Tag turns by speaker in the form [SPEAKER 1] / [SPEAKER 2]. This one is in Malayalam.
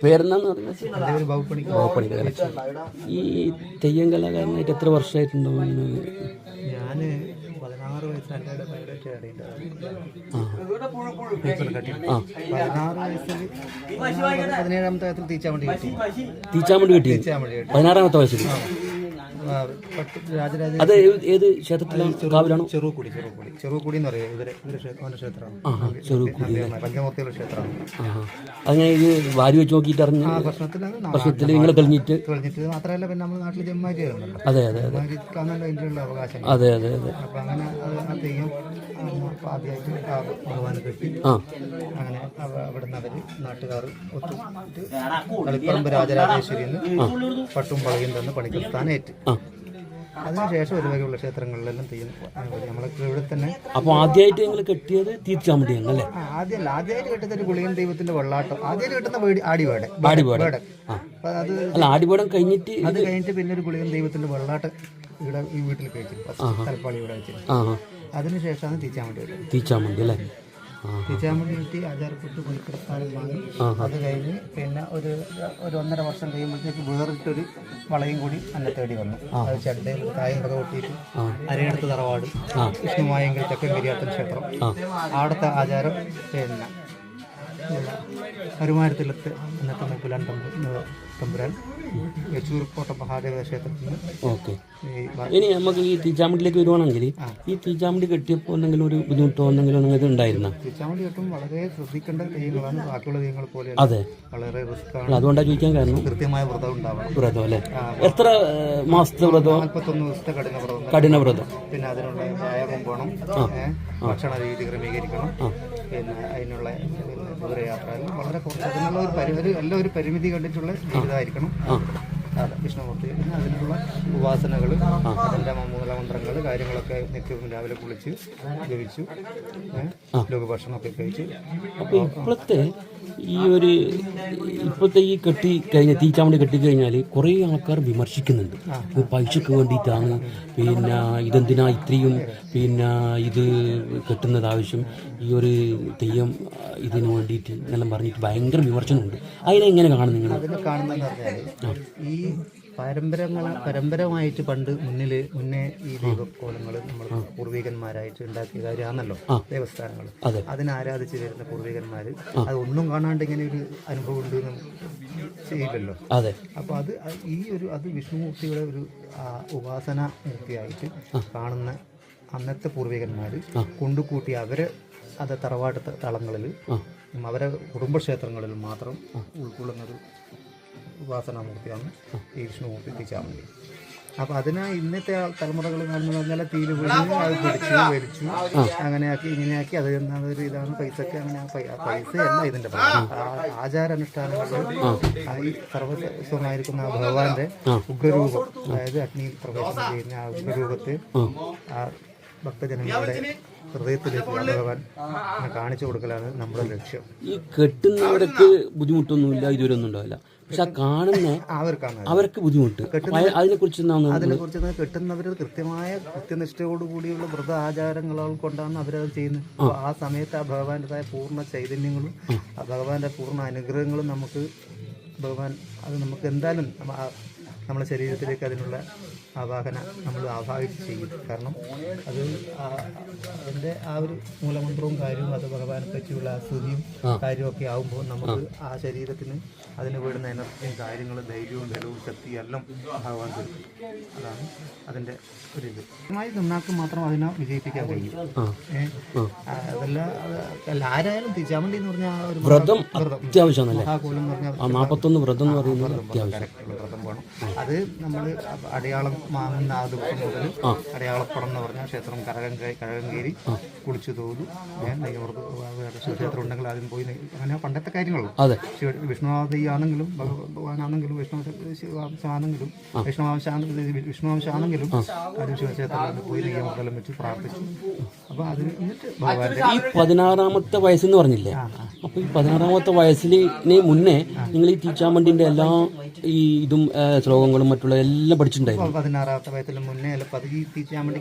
[SPEAKER 1] പേരെന്നാന്ന് പറഞ്ഞാൽ ഈ തെയ്യം കലാകാരനായിട്ട് എത്ര വർഷമായിട്ടുണ്ടാവും?
[SPEAKER 2] ഞാൻ 16 വയസ്സ് എൻ്റെ ബയോഡേറ്റ് അറിയില്ല. 16 വയസ്സിൽ 17ാമത്തെ വയസ്സിൽ തീച്ചാമണ്ടി കിട്ടി.
[SPEAKER 1] 16ാമത്തെ വയസ്സിൽ അത് ഏത് ക്ഷേത്രത്തിലാണ്? കാവിലാണോ?
[SPEAKER 2] ചെറുകുടി എന്ന് പറയും. ക്ഷേത്രമാണ്. പഞ്ചമൂർത്തിയുള്ള ക്ഷേത്രമാണ്.
[SPEAKER 1] അങ്ങനെ ഇത് വാരി വെച്ച് നോക്കിയിട്ട് അറിഞ്ഞ പ്രശ്നത്തിൽ നിങ്ങൾ തെളിഞ്ഞിട്ട്
[SPEAKER 2] മാത്രമല്ല, പിന്നെ നമ്മുടെ നാട്ടിൽ ജന്മാരിയാണല്ലോ.
[SPEAKER 1] അതെ അതെ അതെ
[SPEAKER 2] അതിനുള്ള അവകാശം.
[SPEAKER 1] അതെ അതെ അതെ.
[SPEAKER 2] അപ്പൊ അങ്ങനെ ആ തെയ്യം ആദ്യമായിട്ട് ഭഗവാനെ കെട്ടി അങ്ങനെ അവിടുന്ന് അവര് നാട്ടുകാർ ഒത്തുകൂട്ട് കളിപ്പറമ്പ് രാജരാജേശ്വരിന്ന് പട്ടും വളയും തന്ന് പണിക്കൽ സ്ഥാനേറ്റ്. അതിനുശേഷം ഒരു വരെയുള്ള ക്ഷേത്രങ്ങളിലെല്ലാം തെയ്യം നമ്മളൊക്കെ ഇവിടെ തന്നെ.
[SPEAKER 1] അപ്പോൾ ആദ്യമായിട്ട് നിങ്ങൾ കെട്ടിയത് തീച്ചാമണ്ടിയാണ് അല്ലേ?
[SPEAKER 2] ആദ്യമായിട്ട് കെട്ടുന്ന ഒരു ഗുളികൻ ദൈവത്തിന്റെ വെള്ളാട്ടം. ആദ്യമായിട്ട് കെട്ടുന്ന ആടിവേട്. അത്
[SPEAKER 1] അല്ല, ആടിവേടം കഴിഞ്ഞിട്ട്
[SPEAKER 2] അത് കഴിഞ്ഞിട്ട് പിന്നെ ഒരു ഗുളികൻ ദൈവത്തിന്റെ വെള്ളാട്ടം ഇവിടെ ഈ വീട്ടിൽ കഴിച്ചു. തലപ്പാളി ഇവിടെ വെച്ചിട്ട് അതിനുശേഷമാണ് തീച്ചാമണ്ടി അല്ലേ? തീച്ചാമണ്ടി കിട്ടി ആചാരപ്പെട്ട് പണിക്കെടുത്താനും വാങ്ങി. അത് കഴിഞ്ഞ് പിന്നെ ഒരു 1.5 വർഷം കഴിയുമ്പോഴത്തേക്ക് വേറിട്ടൊരു വളയും കൂടി എന്നെ തേടി വന്നു. അത് ചട്ടയിൽ കായം വക കൊട്ടിയിട്ട് അരയടുത്ത് തറവാട് വിഷ്ണുമായെങ്കിൽ തെക്കൻകരിയാത്തൻ ക്ഷേത്രം. അവിടുത്തെ ആചാരം പിന്നെ കരുമാരത്തിലത്ത് അന്നത്തെ മുക്കുലാൻ തമ്പുരാൻ യെച്ചൂർ കോട്ട മഹാദേവ ക്ഷേത്രത്തിൽ നിന്ന്.
[SPEAKER 1] ഓക്കെ, ഇനി നമുക്ക് ഈ തീച്ചാമണ്ടിലേക്ക് വരുവാണെങ്കിൽ ഈ തീച്ചാമണ്ടി കെട്ടിയപ്പോൾ എന്തെങ്കിലും ഒരു ബുദ്ധിമുട്ടോ എന്തെങ്കിലും നിങ്ങൾക്ക് ഉണ്ടായിരുന്ന?
[SPEAKER 2] തീച്ചാമണ്ടി കെട്ടും വളരെ ശ്രദ്ധിക്കേണ്ട തെയ്യങ്ങളാണ്. ബാക്കിയുള്ള തെയ്യങ്ങൾ പോലെ
[SPEAKER 1] അതെ,
[SPEAKER 2] വളരെ റിസ്ക്കാണ്.
[SPEAKER 1] അതുകൊണ്ടാണ് ചോദിക്കാൻ കാരണം.
[SPEAKER 2] കൃത്യമായ വ്രതം ഉണ്ടാവണം.
[SPEAKER 1] വ്രതം അല്ലേ? എത്ര മാസത്തെ വ്രതം?
[SPEAKER 2] 41 ദിവസത്തെ
[SPEAKER 1] കഠിന വ്രതം.
[SPEAKER 2] പിന്നെ അതിനുള്ള വ്യായാമം വേണം, ഭക്ഷണ രീതി ക്രമീകരിക്കണം, പിന്നെ അതിനുള്ള ദൂരയാത്ര വളരെ കുറച്ച് അതിനുള്ള ഒരു പരിമിതി കണ്ടിട്ടുള്ള ജീവിതമായിരിക്കണം. വിഷ്ണുമൂർത്തി അതിനുള്ള ഉപാസനകൾ, അതിൻ്റെ മൂലമന്ത്രങ്ങൾ കാര്യങ്ങളൊക്കെ നിത്യവും രാവിലെ കുളിച്ച് ജപിച്ചു ലഘുഭക്ഷണമൊക്കെ കഴിച്ച്.
[SPEAKER 1] അപ്പോൾ ഇപ്പോഴത്തെ ഈ കെട്ടി കഴിഞ്ഞ തീച്ചാമണ്ടി കെട്ടിക്കഴിഞ്ഞാൽ കുറേ ആൾക്കാർ വിമർശിക്കുന്നുണ്ട്. പൈസക്ക് വേണ്ടിയിട്ടാണ്, പിന്നെ ഇതെന്തിനാ ഇത്രയും പിന്നെ ഇത് കെട്ടുന്നത് ആവശ്യം, ഈ ഒരു തെയ്യം ഇതിന് വേണ്ടിയിട്ട് എന്നെല്ലാം പറഞ്ഞിട്ട് ഭയങ്കര വിമർശനമുണ്ട്. അതിനെങ്ങനെ കാണുന്നു നിങ്ങൾ?
[SPEAKER 2] അതിനെ കാണുന്നതെന്ന് പറഞ്ഞാൽ ഈ പരമ്പരമായിട്ട് മുന്നേ ഈ ദൈവക്കോലങ്ങൾ നമ്മൾ പൂർവികന്മാരായിട്ട് ഉണ്ടാക്കിയ കാര്യമാണല്ലോ ദേവസ്ഥാനങ്ങൾ. അതിനെ ആരാധിച്ച് വരുന്ന പൂർവികന്മാർ അതൊന്നും കാണാണ്ട് ഇങ്ങനെ ഒരു അനുഭവം ഉണ്ട് ചെയ്യില്ലല്ലോ. അപ്പൊ അത് വിഷ്ണുമൂർത്തിയുടെ ഒരു ഉപാസന മൂർത്തിയായിട്ട് കാണുന്ന അന്നത്തെ പൂർവികന്മാർ കൊണ്ടുകൂട്ടി അവരെ അത് തറവാട്ട് തളങ്ങളിൽ അവരെ കുടുംബക്ഷേത്രങ്ങളിൽ മാത്രം ഉൾക്കൊള്ളുന്നൊരു ഉപാസനാമൂർത്തിയാണ് ഈ വിഷ്ണുമൂർത്തി തീച്ചാമണ്ടി. അപ്പോൾ അതിനെ ഇന്നത്തെ തലമുറകൾ കാണുന്നത് പറഞ്ഞാൽ തീര് വീഴുന്നു, അത് പിടിച്ചു വലിച്ചു അങ്ങനെയാക്കി ഇങ്ങനെയാക്കി അത് എന്നതൊരു ഇതാണ് പൈസക്ക്. അങ്ങനെ പൈസയല്ല ഇതിൻ്റെ ആചാരാനുഷ്ഠാനങ്ങൾ. ഈ സർവസ്വമായിരിക്കുന്ന ആ ഭഗവാന്റെ ഉഗ്രരൂപം, അതായത് അഗ്നിയിൽ പ്രവേശനം ചെയ്യുന്ന ആ ഉഗ്രരൂപത്തെ ആ ഭക്തജനങ്ങളുടെ ഹൃദയത്തിലേക്ക് ഭഗവാൻ കാണിച്ചു കൊടുക്കലാണ് നമ്മുടെ ലക്ഷ്യം.
[SPEAKER 1] ഈ കെട്ടുന്നവർക്ക് ബുദ്ധിമുട്ടൊന്നുമില്ല, ഇതുവരെ ഒന്നും ഉണ്ടാവില്ല. പക്ഷെ ആ കാണുന്ന അവർക്ക് ബുദ്ധിമുട്ട്.
[SPEAKER 2] അതിനെക്കുറിച്ച് കെട്ടുന്നവർ കൃത്യനിഷ്ഠയോടുകൂടിയുള്ള വ്രത ആചാരങ്ങൾ കൊണ്ടാണ് അവരത് ചെയ്യുന്നത്. ആ സമയത്ത് ആ ഭഗവാന്റേതായ പൂർണ്ണ ചൈതന്യങ്ങളും ആ ഭഗവാന്റെ പൂർണ്ണ അനുഗ്രഹങ്ങളും ഭഗവാൻ നമുക്ക് എന്തായാലും നമ്മുടെ ശരീരത്തിലേക്ക് അതിനുള്ള ആവാഹന നമ്മൾ ആവാഹിച്ച് ചെയ്യും. കാരണം അത് അതിൻ്റെ ആ ഒരു മൂലമന്ത്രവും കാര്യവും അത് ഭഗവാനെ പറ്റിയുള്ള സ്തുതിയും കാര്യമൊക്കെ ആകുമ്പോൾ നമുക്ക് ആ ശരീരത്തിന് അതിന് വീടുന്ന എനർജിയും കാര്യങ്ങളും ധൈര്യവും ബലവും ശക്തിയും എല്ലാം ഭഗവാൻ കൊടുക്കും. അതാണ് അതിൻ്റെ ഒരിത്. നന്നാക്ക് മാത്രം അതിനെ വിജയിപ്പിക്കാൻ കഴിയും. അതല്ല ആരായാലും തീച്ചാമണ്ടി എന്ന് പറഞ്ഞാൽ ഒരു വ്രതം മഹാകോലം എന്ന് പറഞ്ഞാൽ 41 വ്രതം വേണം. അത് നമ്മൾ അടയാളം വാങ്ങുന്ന ആ ദിവസം മുതൽ അടയാളപ്പടം എന്ന് പറഞ്ഞാൽ ക്ഷേത്രം കഴകം കയറി കുളിച്ചു തോതു ശിവക്ഷേത്രം ഉണ്ടെങ്കിൽ ആദ്യം പോയി അങ്ങനെ പണ്ടത്തെ കാര്യങ്ങളും. വിഷ്ണുവാദി ആണെങ്കിലും ഭഗവാനാണെങ്കിലും വിഷ്ണുവാംശാണെങ്കിലും വിഷ്ണുവാംശാണെങ്കിലും ആദ്യം ശിവക്ഷേത്രത്തിൽ പോയി നെയ്യമർദ്ദലം വെച്ച് പ്രാർത്ഥിച്ചു. അപ്പോൾ അത് എന്നിട്ട്
[SPEAKER 1] ഈ 16ാമത്തെ വയസ്സെന്ന് പറഞ്ഞില്ലേ? അപ്പോൾ ഈ 16ാമത്തെ വയസ്സിന് മുന്നേ നിങ്ങൾ ഈ തീച്ചാമണ്ടിന്റെ എല്ലാ ഈ ഇതും ശ്ലോകങ്ങളും മറ്റുള്ള എല്ലാം പഠിച്ചിട്ടുണ്ടായിരുന്നു?
[SPEAKER 2] 16ാമത്തെ വയസ്സിന് മുന്നേ തീച്ചാമണ്ടി